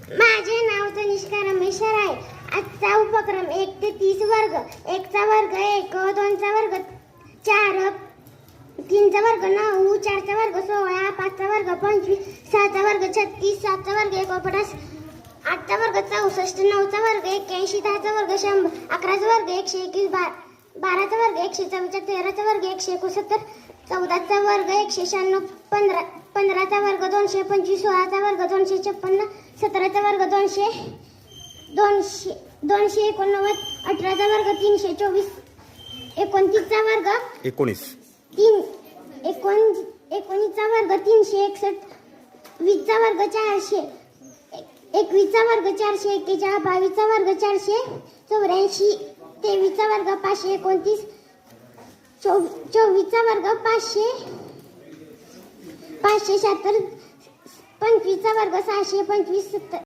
माझे नाव तनिष्का रमेश आहे. आजचा उपक्रम 1 ते 30 वर्ग. 1 चा वर्ग 1, 2 चा वर्ग 4, 3 चा वर्ग 9, 4 चा वर्ग 16, 5 चा वर्ग 25, 6 चा वर्ग 36, 7 चा वर्ग 49, 8 चा वर्ग 64, 9 चा वर्ग 81, 10 चा वर्ग 100, 11 चा वर्ग 121, 12 चा वर्ग 144, 13 चा वर्ग 169, 14 चा वर्ग 196, 15 चा वर्ग 225, 16 चा वर्ग 256, 17 चा वर्ग 289, 18 चा वर्ग 324, 29 चा वर्ग 19 चा वर्ग 361, 20 चा वर्ग 400, 21 चा वर्ग 441, 22 चा वर्ग 484, 23 चा वर्ग 529, 24 चा वर्ग 576, 25 चा वर्ग 625,